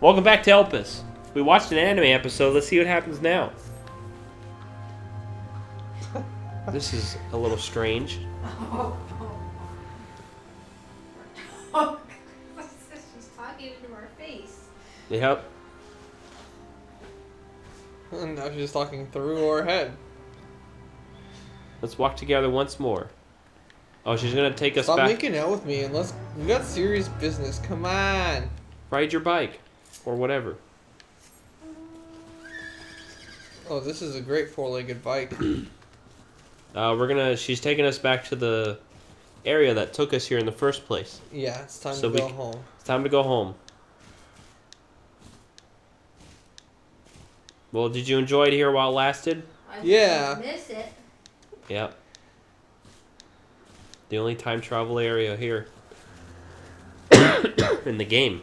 Welcome back to Elpis. We watched an anime episode. Let's see what happens now. This is a little strange. Oh, she's talking into our face. Yep. And now she's talking through our head. Let's walk together once more. Oh, she's gonna take us Stop back. making out with me and we got serious business. Come on. Ride your bike. Or whatever. Oh, this is a great four-legged bike. She's taking us back to the area that took us here in the first place. Yeah, it's time to go home. It's time to go home. Well, did you enjoy it here while it lasted? I Yeah. miss it. Yep. The only time travel area here. In the game.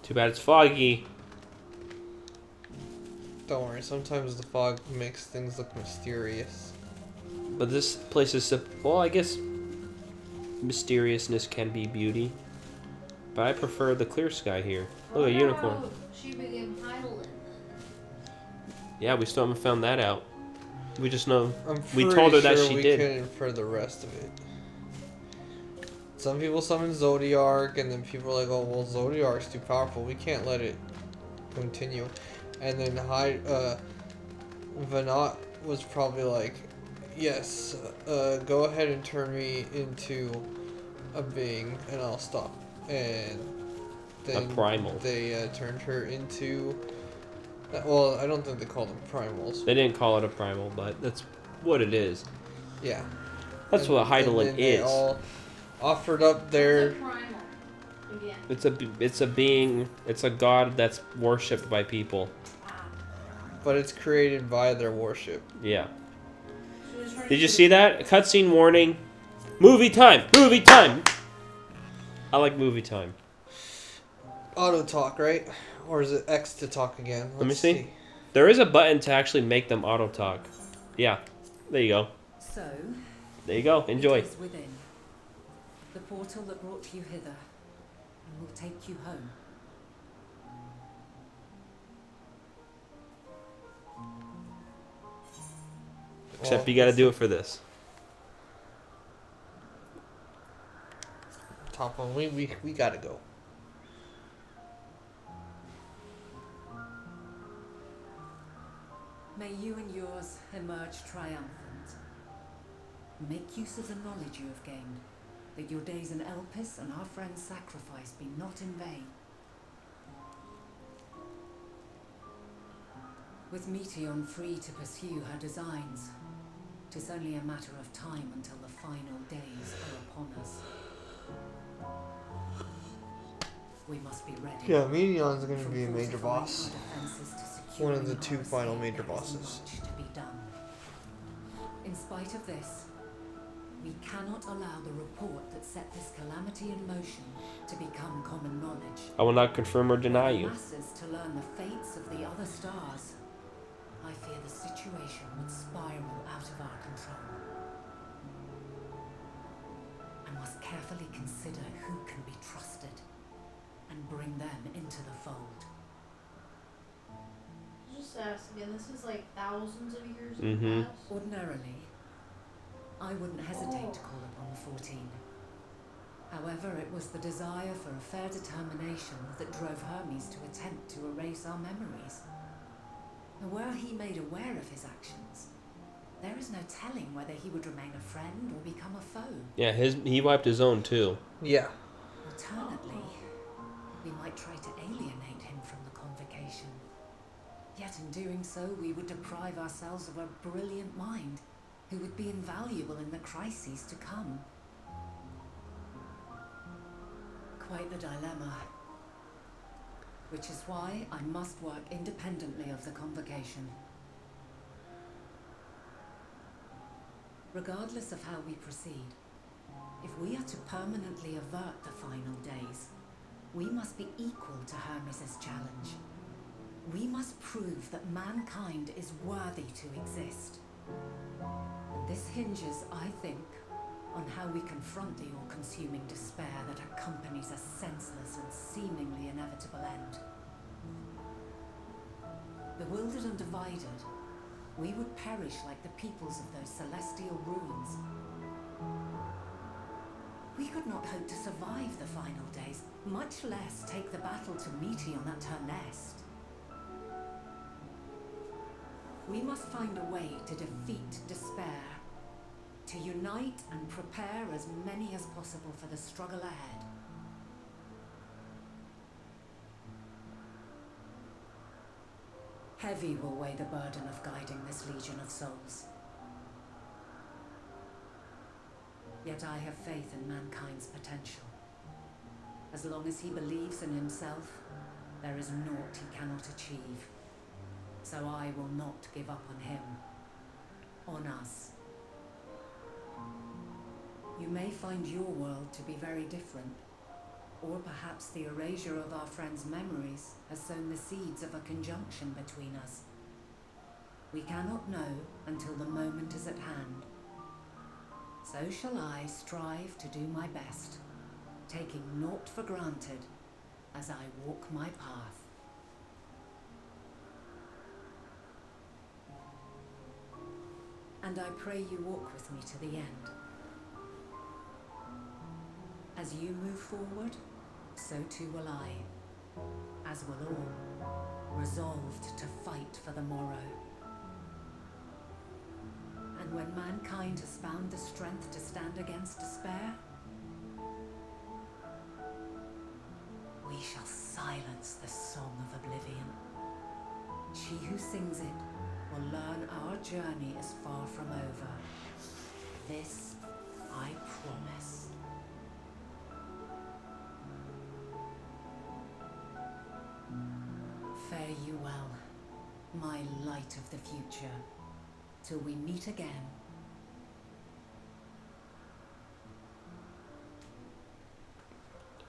Too bad it's foggy. Don't worry, sometimes the fog makes things look mysterious. But this place is... Well, I guess... mysteriousness can be beauty. But I prefer the clear sky here. Look, a unicorn. She became Heidelin. Yeah, we still haven't found that out. We just know... We told her that sure she we did. can infer the rest of it. Some people summon Zodiark, and then people are like, oh, well, Zodiark's too powerful. We can't let it continue. And then Vanat was probably like, yes, go ahead and turn me into a being, and I'll stop. And then A primal. they turned her into... Well, I don't think they called them primals. They didn't call it a primal, but that's what it is. Yeah. That's what Heidelin They is. all offered up their... It's a primal. Again. It's a being. It's a god that's worshipped by people. But it's created by their worship. Yeah. Did you see that? Cutscene warning. Movie time. Movie time. I like movie time. Auto talk, right? Or is it X to talk again? Let me see. There is a button to actually make them auto talk. Yeah. There you go. So, There you go. Enjoy. it is within. The portal that brought you hither, and will take you home. Except you gotta do it for this. Top one. We gotta go. May you and yours emerge triumphant. Make use of the knowledge you have gained, that your days in Elpis and our friends' sacrifice be not in vain. With Meteon free to pursue her designs, 'tis only a matter of time until the final days are upon us. We must be ready. Yeah, Meteon's gonna From be a major fortifying boss. our defenses to securing One of the two our final escape, major there is bosses. much to be done. In spite of this, we cannot allow the report that set this calamity in motion to become common knowledge. I will not confirm or deny you. Masses to learn the fates of the other stars. I fear the situation would spiral out of our control. I must carefully consider who can be trusted and bring them into the fold. Just ask again. This is like thousands of years Mhm. in the past. Ordinarily, I wouldn't hesitate to call upon the 14. However, it was the desire for a fair determination that drove Hermes to attempt to erase our memories. And were he made aware of his actions, there is no telling whether he would remain a friend or become a foe. Yeah, he wiped his own too. Yeah. Alternately, we might try to alienate him from the convocation. Yet in doing so, we would deprive ourselves of a brilliant mind who would be invaluable in the crises to come. Quite the dilemma. Which is why I must work independently of the convocation. Regardless of how we proceed, if we are to permanently avert the final days, we must be equal to Hermes' challenge. We must prove that mankind is worthy to exist. And this hinges, I think, on how we confront the all-consuming despair that accompanies a senseless and seemingly inevitable end. Bewildered and divided, we would perish like the peoples of those celestial ruins. We could not hope to survive the final days, much less take the battle to Meteon at her nest. We must find a way to defeat despair, to unite and prepare as many as possible for the struggle ahead. Heavy will weigh the burden of guiding this legion of souls. Yet I have faith in mankind's potential. As long as he believes in himself, there is naught he cannot achieve. So I will not give up on him, on us. You may find your world to be very different, or perhaps the erasure of our friends' memories has sown the seeds of a conjunction between us. We cannot know until the moment is at hand. So shall I strive to do my best, taking naught for granted as I walk my path. And I pray you walk with me to the end. As you move forward, so too will I, as will all, resolved to fight for the morrow. And when mankind has found the strength to stand against despair, we shall silence the song of oblivion. She who sings it will learn our journey is far from over. This I promise. Fare you well, my light of the future, till we meet again.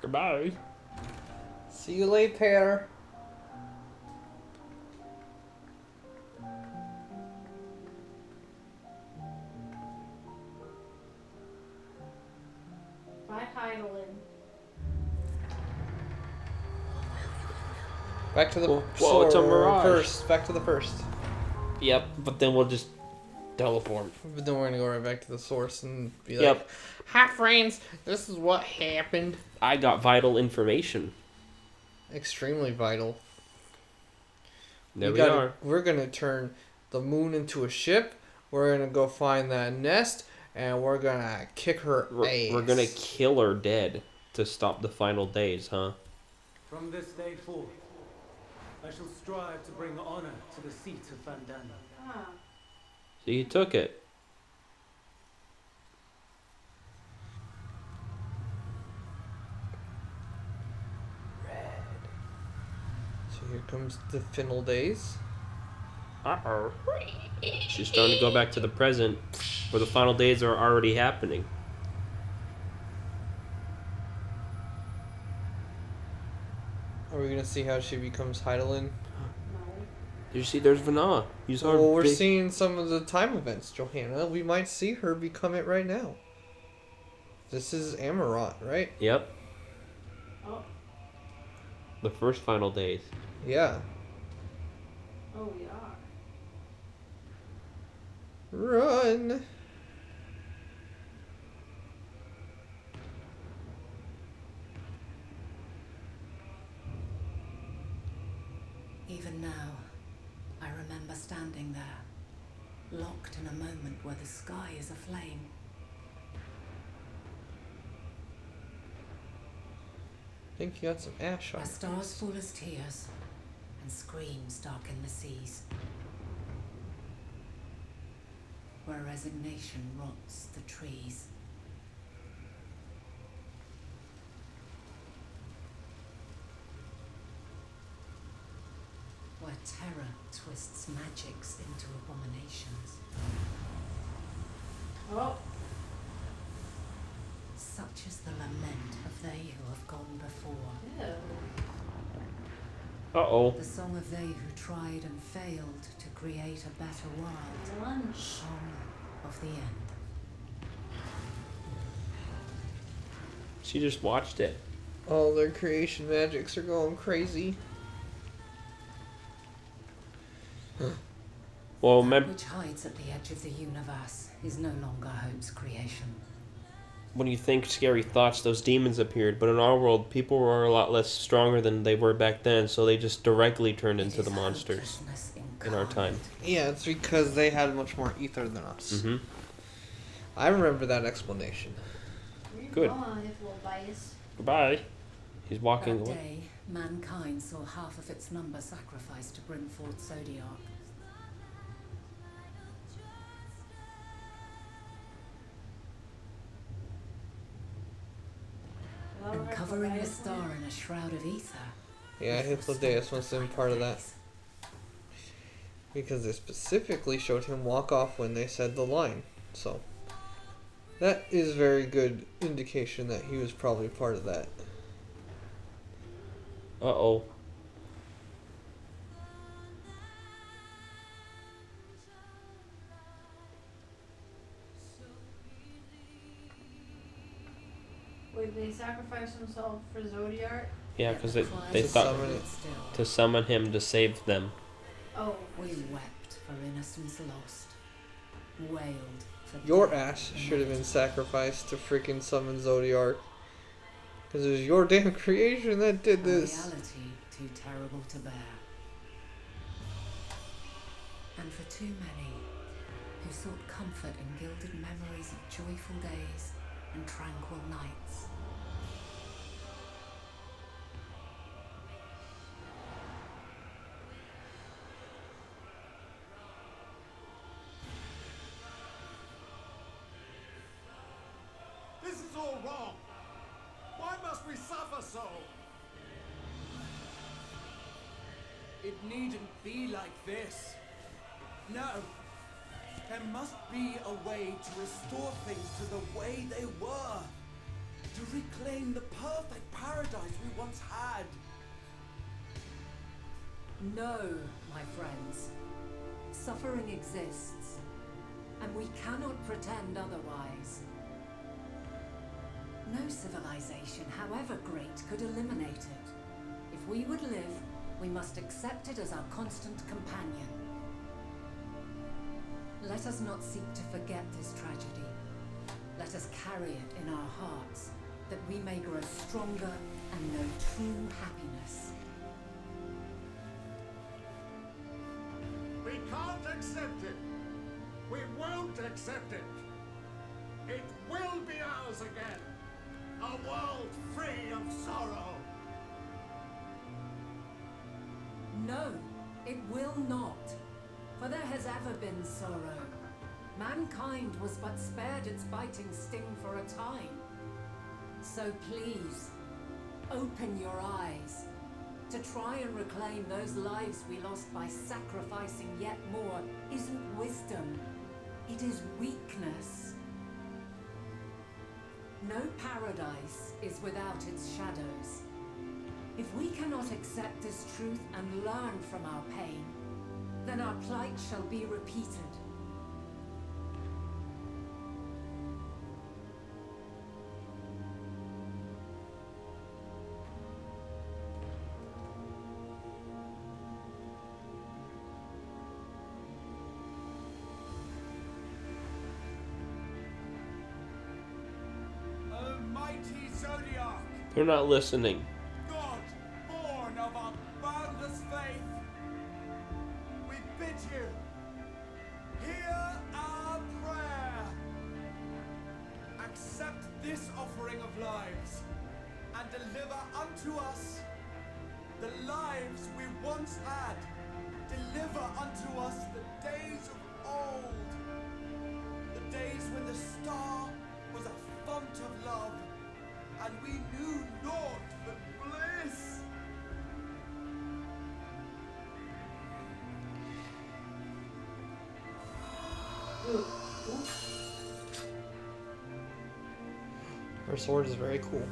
Goodbye. See you later. Bye, Heidelin. Back to the Whoa, it's a mirage. first. Back to the first. Yep, but then we'll just teleport. But then we're gonna go right back to the source and be like, Yep. "Hi, friends. This is what happened." I got vital information. Extremely vital. There we are. We're gonna turn the moon into a ship. We're gonna go find that nest, and we're gonna kick her ass. We're gonna kill her dead to stop the final days, huh? From this day forth, I shall strive to bring honor to the seat of Vandana. Ah. So you took it. Red. So here comes the final days. Uh-oh. She's starting to go back to the present, where the final days are already happening. Are we gonna see how she becomes Heidelin? No. You see, there's Vanna. You saw Well, we're big- seeing some of the time events, Johanna. We might see her become it right now. This is Amarant, right? Yep, Oh. the first final days. Yeah. Oh, we are. Run! Even now, I remember standing there, locked in a moment where the sky is aflame. I think you got some ash on Where your stars face. fall as tears, and screams darken the seas. Where resignation rots the trees. Where terror twists magics into abominations. Oh. Such is the lament of they who have gone before. Ew. Uh-oh. The song of they who tried and failed to create a better world. Lunch. Song of the end. She just watched it. All their creation magics are going crazy. Well, That remember which hides at the edge of the universe is no longer Hope's creation. when you think scary thoughts, those demons appeared. But in our world, people were a lot less stronger than they were back then, so they just directly turned It into is the monsters hopelessness in our time. incarnate. Yeah, it's because they had much more ether than us. Mm-hmm. I remember that explanation. Good. Come on, if we'll bias. Goodbye. He's walking That away. day, mankind saw half of its number sacrificed to bring forth Zodiark. And covering the star in a shroud of ether. Yeah, Hypnodeus must have been part of that. Because they specifically showed him walk off when they said the line. So, that is very good indication that he was probably part of that. Uh-oh. Wait, they sacrificed themselves for Zodiark? Yeah, because they To thought summon it. to summon him to save them. Oh. We wept for innocence lost. Wailed for Your death ass in should have been inevitable. sacrificed to freaking summon Zodiark. Because it was your damn creation that did A this. reality too terrible to bear. And for too many who sought comfort in gilded memories of joyful days and tranquil nights. This is all wrong. Why must we suffer so? It needn't be like this. No. There must be a way to restore things to the way they were. To reclaim the perfect paradise we once had. No, my friends. Suffering exists, and we cannot pretend otherwise. No civilization, however great, could eliminate it. If we would live, we must accept it as our constant companion. Let us not seek to forget this tragedy. Let us carry it in our hearts, that we may grow stronger and know true happiness. We can't accept it. We won't accept it. It will be ours again. A world free of sorrow. No, it will not. For there has ever been sorrow. Mankind was but spared its biting sting for a time. So please, open your eyes. To try and reclaim those lives we lost by sacrificing yet more isn't wisdom. It is weakness. No paradise is without its shadows. If we cannot accept this truth and learn from our pain, then our plight shall be repeated. Almighty Zodiark, They're not listening. God born of our boundless faith, we bid you, hear our prayer. Accept this offering of lives, and deliver unto us the lives we once had. Deliver unto us the days of old, the days when the star was a font of love, and we knew naught but bliss. Her sword is very cool.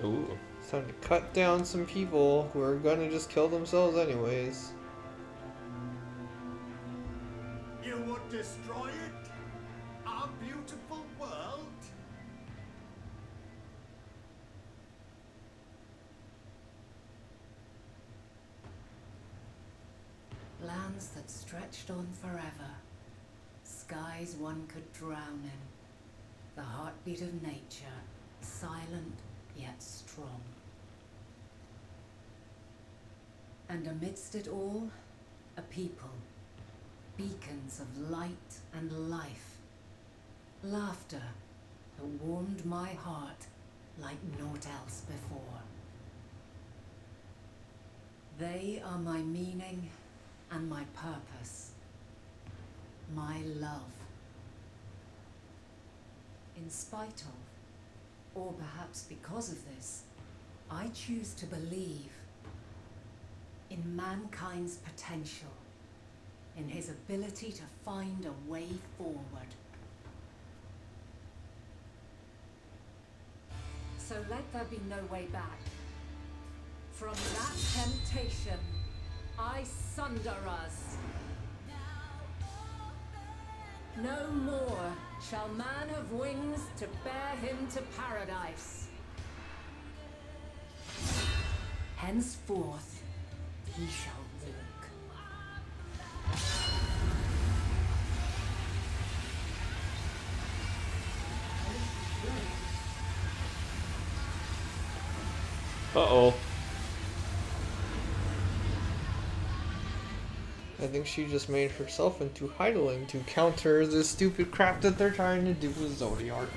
Ooh. It's time to cut down some people who are gonna just kill themselves anyways. You would destroy it? Our beautiful world? lands that stretched on forever, skies one could drown in, the heartbeat of nature, silent yet strong. And amidst it all, a people, beacons of light and life, laughter that warmed my heart like naught else before. They are my meaning and my purpose, my love. In spite of, or perhaps because of this, I choose to believe in mankind's potential, in his ability to find a way forward. So let there be no way back. From that temptation, I sunder us. No more shall man have wings to bear him to paradise. Henceforth, he shall walk. Uh-oh. I think she just made herself into Heidelin to counter the stupid crap that they're trying to do with Zodiark.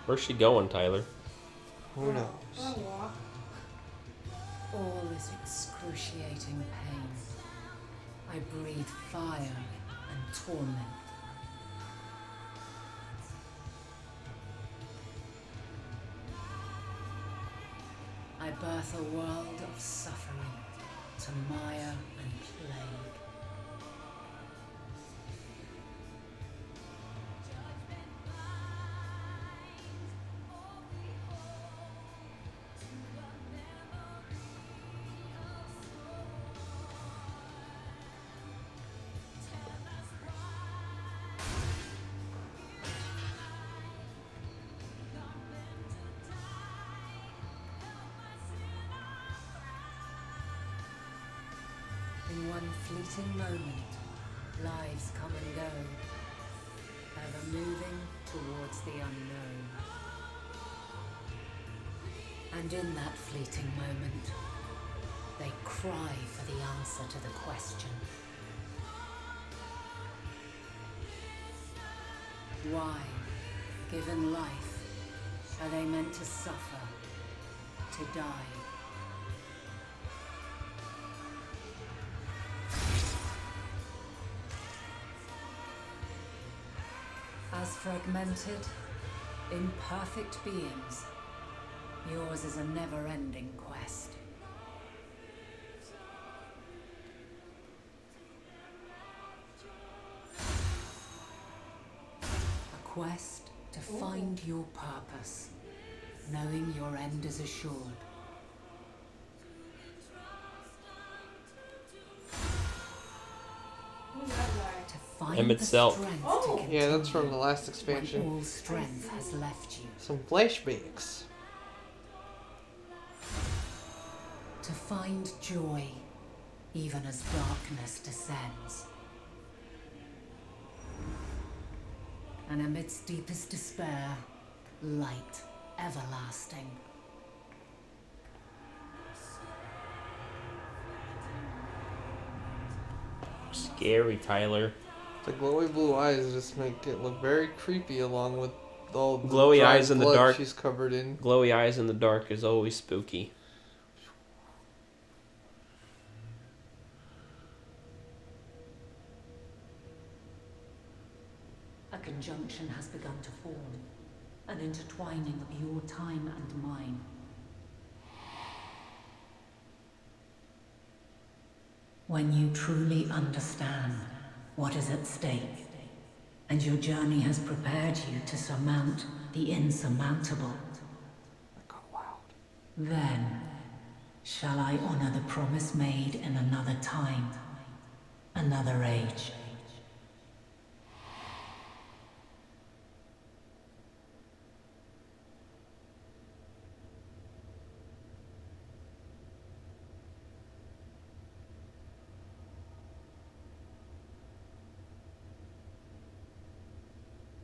Where's she going, Tyler? Who knows? All is excruciating pain. I breathe fire and torment. I birth a world of suffering to mire and plague. In one fleeting moment, lives come and go, ever moving towards the unknown. And in that fleeting moment, they cry for the answer to the question. Why, given life, are they meant to suffer, to die? As fragmented, imperfect beings, yours is a never-ending quest. A quest to find your purpose, knowing your end is assured. To find Him the itself. strength Oh. to Yeah, that's from continue the last when expansion. all strength has left you. Some flashbacks. To find joy, even as darkness descends. And amidst deepest despair, light everlasting. Scary, Tyler. The glowy blue eyes just make it look very creepy, along with all the Glowy dried eyes in the blood dark. she's covered in. Glowy eyes in the dark is always spooky. A conjunction has begun to form, an intertwining of your time and mine. When you truly understand what is at stake, and your journey has prepared you to surmount the insurmountable, then Shall I honor the promise made in another time, another age?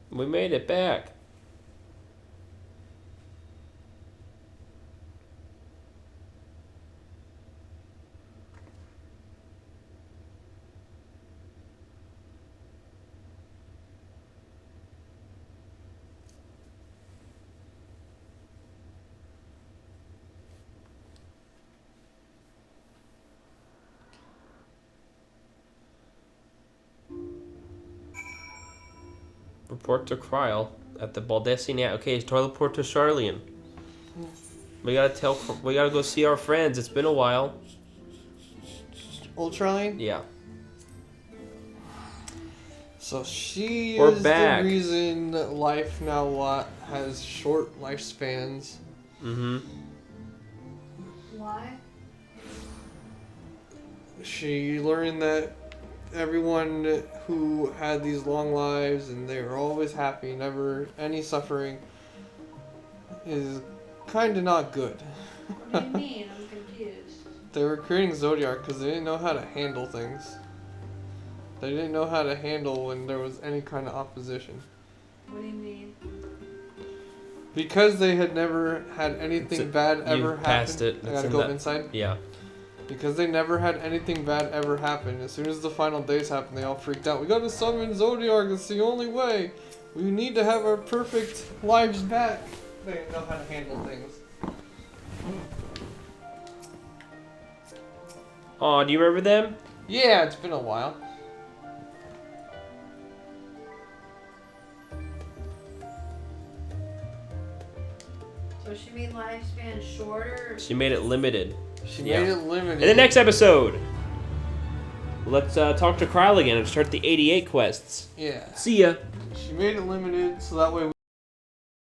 We made it back. Report to Kryl at the Baldessian. Okay, teleport to Charlian. We gotta go see our friends. It's been a while. Ultraline? Yeah. So she We're is back. the reason that life now has short lifespans. Mm-hmm. Why? She learned that everyone who had these long lives and they were always happy, never any suffering, is kind of not good. What do you mean? I'm confused. They were creating Zodiac because they didn't know how to handle things. They didn't know how to handle when there was any kind of opposition. What do you mean? Because they had never had anything bad ever happen. Passed it. I It's gotta in go that- inside. Yeah. Because they never had anything bad ever happen. As soon as the final days happened, they all freaked out. We gotta summon Zodiac, it's the only way. We need to have our perfect lives back. They didn't know how to handle things. Oh, do you remember them? Yeah, it's been a while. So she made lifespan shorter? She made it limited. She Yeah. made it limited. In the next episode, let's talk to Kryl again and start the 88 quests. Yeah. See ya. She made it limited so that way